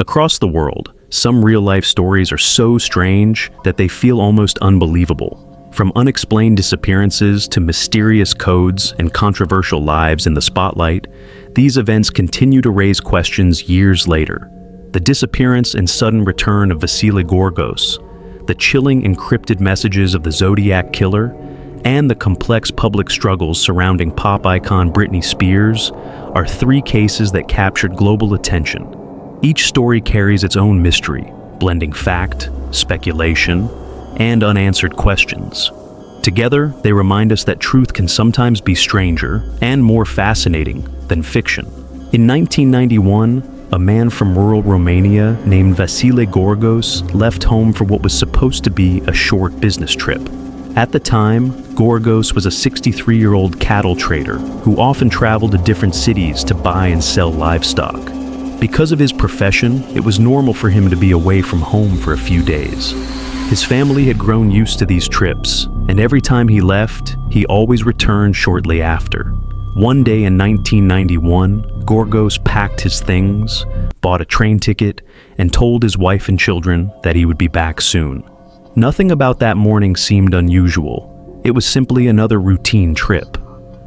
Across the world, some real-life stories are so strange that they feel almost unbelievable. From unexplained disappearances to mysterious codes and controversial lives in the spotlight, these events continue to raise questions years later. The disappearance and sudden return of Vasile Gorgos, the chilling encrypted messages of the Zodiac Killer, and the complex public struggles surrounding pop icon Britney Spears are three cases that captured global attention. Each story carries its own mystery, blending fact, speculation, and unanswered questions. Together, they remind us that truth can sometimes be stranger and more fascinating than fiction. In 1991, a man from rural Romania named Vasile Gorgos left home for what was supposed to be a short business trip. At the time, Gorgos was a 63-year-old cattle trader who often traveled to different cities to buy and sell livestock. Because of his profession, it was normal for him to be away from home for a few days. His family had grown used to these trips, and every time he left, he always returned shortly after. One day in 1991, Gorgos packed his things, bought a train ticket, and told his wife and children that he would be back soon. Nothing about that morning seemed unusual. It was simply another routine trip.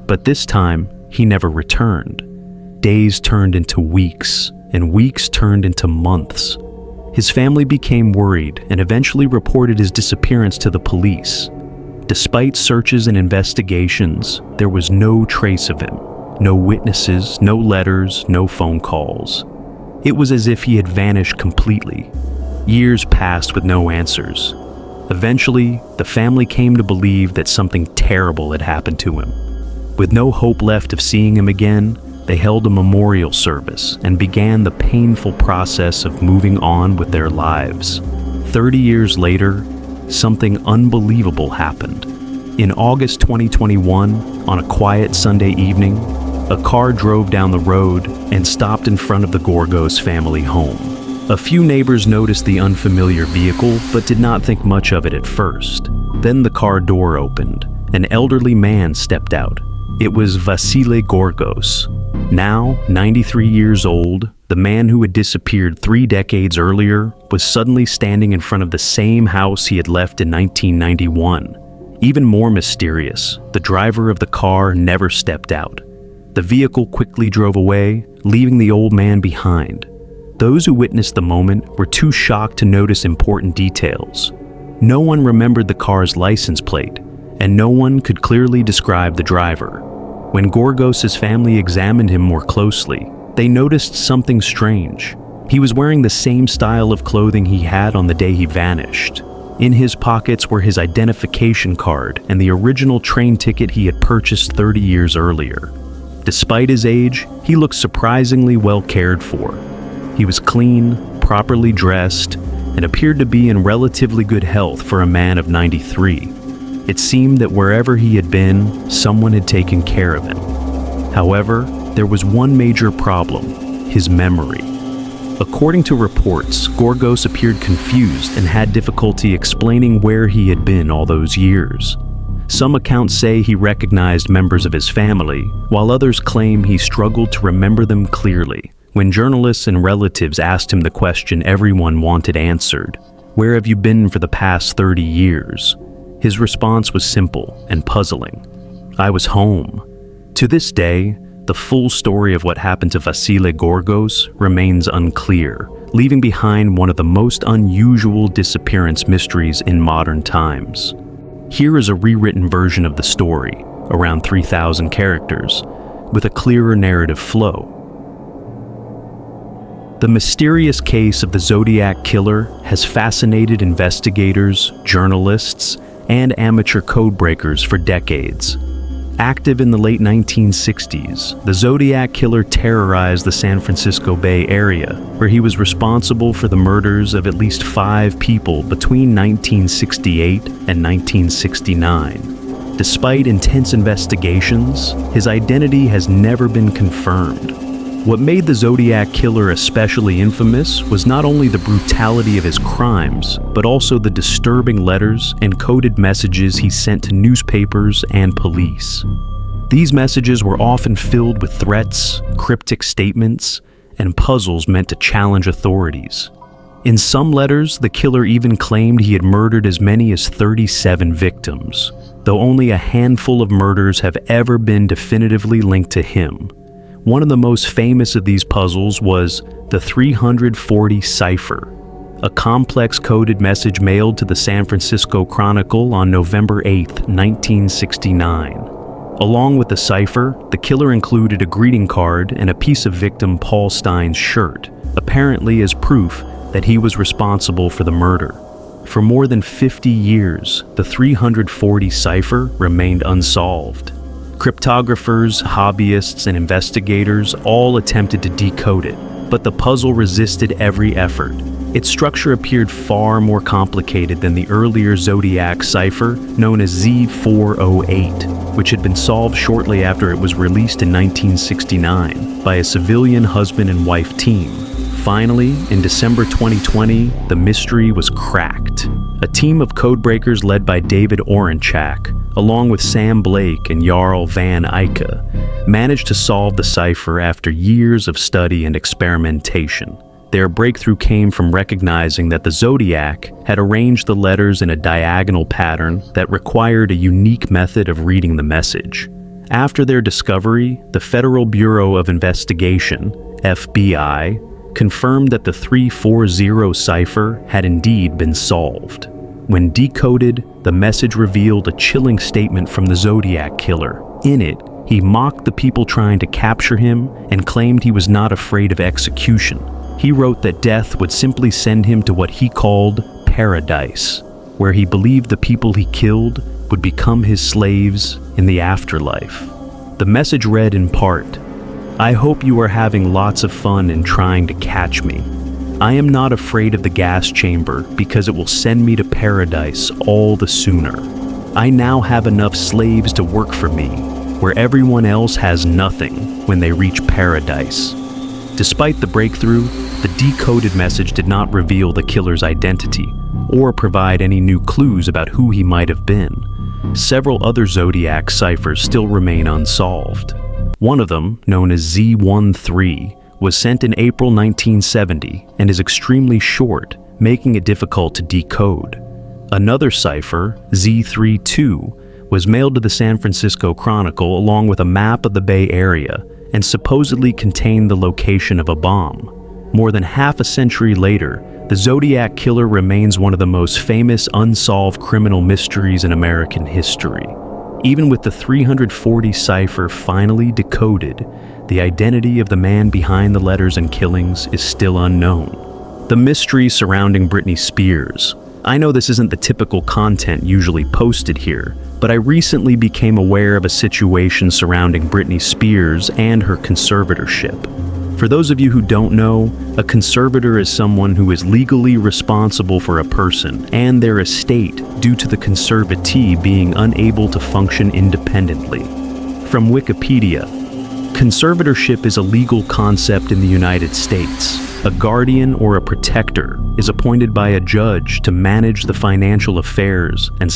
But this time, he never returned. Days turned into weeks, and weeks turned into months. His family became worried and eventually reported his disappearance to the police. Despite searches and investigations, there was no trace of him. No witnesses, no letters, no phone calls. It was as if he had vanished completely. Years passed with no answers. Eventually, the family came to believe that something terrible had happened to him. With no hope left of seeing him again, they held a memorial service and began the painful process of moving on with their lives. 30 years later, something unbelievable happened. In August 2021, on a quiet Sunday evening, a car drove down the road and stopped in front of the Gorgos family home. A few neighbors noticed the unfamiliar vehicle but did not think much of it at first. Then the car door opened. An elderly man stepped out. It was Vasile Gorgos. Now, 93 years old, the man who had disappeared 3 decades earlier was suddenly standing in front of the same house he had left in 1991. Even more mysterious, the driver of the car never stepped out. The vehicle quickly drove away, leaving the old man behind. Those who witnessed the moment were too shocked to notice important details. No one remembered the car's license plate, and no one could clearly describe the driver. When Gorgos' family examined him more closely, they noticed something strange. He was wearing the same style of clothing he had on the day he vanished. In his pockets were his identification card and the original train ticket he had purchased 30 years earlier. Despite his age, he looked surprisingly well cared for. He was clean, properly dressed, and appeared to be in relatively good health for a man of 93. It seemed that wherever he had been, someone had taken care of him. However, there was one major problem: his memory. According to reports, Gorgos appeared confused and had difficulty explaining where he had been all those years. Some accounts say he recognized members of his family, while others claim he struggled to remember them clearly. When journalists and relatives asked him the question everyone wanted answered, "Where have you been for the past 30 years?" his response was simple and puzzling: "I was home." To this day, the full story of what happened to Vasile Gorgos remains unclear, leaving behind one of the most unusual disappearance mysteries in modern times. Here is a rewritten version of the story, around 3,000 characters, with a clearer narrative flow. The mysterious case of the Zodiac Killer has fascinated investigators, journalists, and amateur codebreakers for decades. Active in the late 1960s, the Zodiac Killer terrorized the San Francisco Bay Area, where he was responsible for the murders of at least 5 people between 1968 and 1969. Despite intense investigations, his identity has never been confirmed. What made the Zodiac Killer especially infamous was not only the brutality of his crimes, but also the disturbing letters and coded messages he sent to newspapers and police. These messages were often filled with threats, cryptic statements, and puzzles meant to challenge authorities. In some letters, the killer even claimed he had murdered as many as 37 victims, though only a handful of murders have ever been definitively linked to him. One of the most famous of these puzzles was the 340 Cipher, a complex coded message mailed to the San Francisco Chronicle on November 8, 1969. Along with the cipher, the killer included a greeting card and a piece of victim Paul Stein's shirt, apparently as proof that he was responsible for the murder. For more than 50 years, the 340 cipher remained unsolved. Cryptographers, hobbyists, and investigators all attempted to decode it, but the puzzle resisted every effort. Its structure appeared far more complicated than the earlier Zodiac cipher known as Z408, which had been solved shortly after it was released in 1969 by a civilian husband and wife team. Finally, in December 2020, the mystery was cracked. A team of codebreakers led by David Orenchak, along with Sam Blake and Jarl Van Eyck, managed to solve the cipher after years of study and experimentation. Their breakthrough came from recognizing that the Zodiac had arranged the letters in a diagonal pattern that required a unique method of reading the message. After their discovery, the Federal Bureau of Investigation, FBI, confirmed that the 340 cipher had indeed been solved. When decoded, the message revealed a chilling statement from the Zodiac Killer. In it, he mocked the people trying to capture him and claimed he was not afraid of execution. He wrote that death would simply send him to what he called paradise, where he believed the people he killed would become his slaves in the afterlife. The message read in part, "I hope you are having lots of fun in trying to catch me. I am not afraid of the gas chamber because it will send me to paradise all the sooner. I now have enough slaves to work for me, where everyone else has nothing when they reach paradise." Despite the breakthrough, the decoded message did not reveal the killer's identity or provide any new clues about who he might have been. Several other Zodiac ciphers still remain unsolved. One of them, known as Z13, was sent in April 1970 and is extremely short, making it difficult to decode. Another cipher, Z32, was mailed to the San Francisco Chronicle along with a map of the Bay Area and supposedly contained the location of a bomb. More than half a century later, the Zodiac Killer remains one of the most famous unsolved criminal mysteries in American history. Even with the 340 cipher finally decoded, the identity of the man behind the letters and killings is still unknown. The mystery surrounding Britney Spears. I know this isn't the typical content usually posted here, but I recently became aware of a situation surrounding Britney Spears and her conservatorship. For those of you who don't know, a conservator is someone who is legally responsible for a person and their estate due to the conservatee being unable to function independently. From Wikipedia, conservatorship is a legal concept in the United States. A guardian or a protector is appointed by a judge to manage the financial affairs and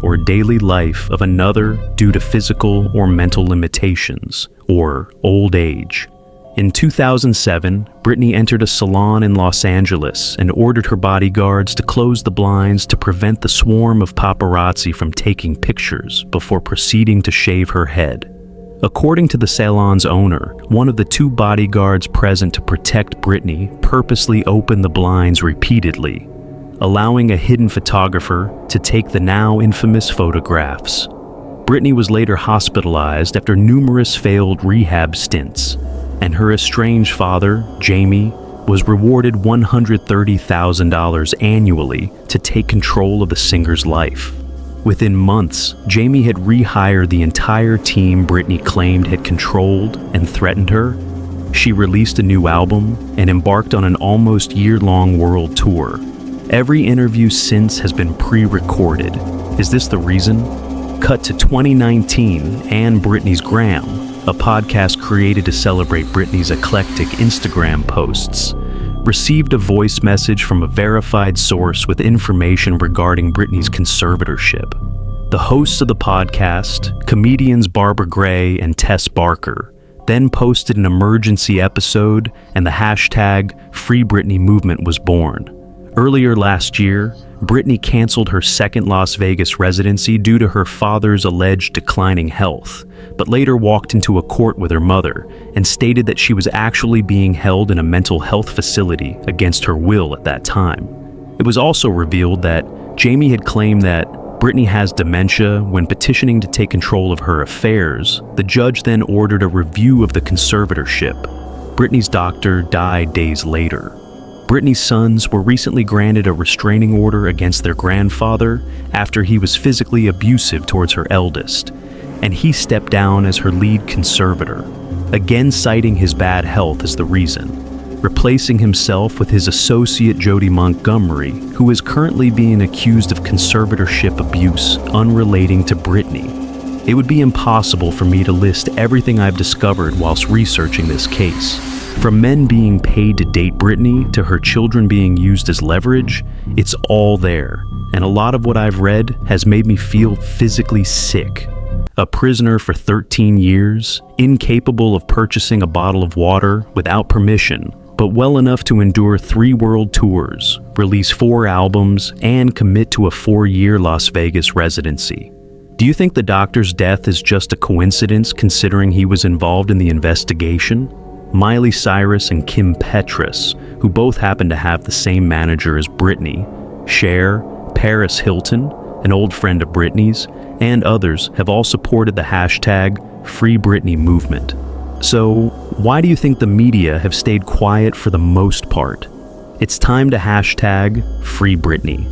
or daily life of another due to physical or mental limitations, or old age. In 2007, Britney entered a salon in Los Angeles and ordered her bodyguards to close the blinds to prevent the swarm of paparazzi from taking pictures before proceeding to shave her head. According to the salon's owner, one of the two bodyguards present to protect Britney purposely opened the blinds repeatedly, allowing a hidden photographer to take the now infamous photographs. Britney was later hospitalized after numerous failed rehab stints, and her estranged father, Jamie, was rewarded $130,000 annually to take control of the singer's life. Within months, Jamie had rehired the entire team Britney claimed had controlled and threatened her. She released a new album and embarked on an almost year-long world tour. Every interview since has been pre-recorded. Is this the reason? Cut to 2019 and Britney's Gram, a podcast created to celebrate Britney's eclectic Instagram posts, received a voice message from a verified source with information regarding Britney's conservatorship. The hosts of the podcast, comedians Barbara Gray and Tess Barker, then posted an emergency episode, and the hashtag Free Britney movement was born. Earlier last year, Britney canceled her second Las Vegas residency due to her father's alleged declining health, but later walked into a court with her mother and stated that she was actually being held in a mental health facility against her will at that time. It was also revealed that Jamie had claimed that Britney has dementia when petitioning to take control of her affairs. The judge then ordered a review of the conservatorship. Britney's doctor died days later. Britney's sons were recently granted a restraining order against their grandfather after he was physically abusive towards her eldest, and he stepped down as her lead conservator, again citing his bad health as the reason, replacing himself with his associate Jody Montgomery, who is currently being accused of conservatorship abuse unrelating to Britney. It would be impossible for me to list everything I've discovered whilst researching this case. From men being paid to date Britney to her children being used as leverage, it's all there, and a lot of what I've read has made me feel physically sick. A prisoner for 13 years, incapable of purchasing a bottle of water without permission, but well enough to endure 3 world tours, release 4 albums, and commit to a 4-year Las Vegas residency. Do you think the doctor's death is just a coincidence considering he was involved in the investigation? Miley Cyrus and Kim Petras, who both happen to have the same manager as Britney, Cher, Paris Hilton, an old friend of Britney's, and others have all supported the hashtag Free Britney movement. So, why do you think the media have stayed quiet for the most part? It's time to hashtag Free Britney.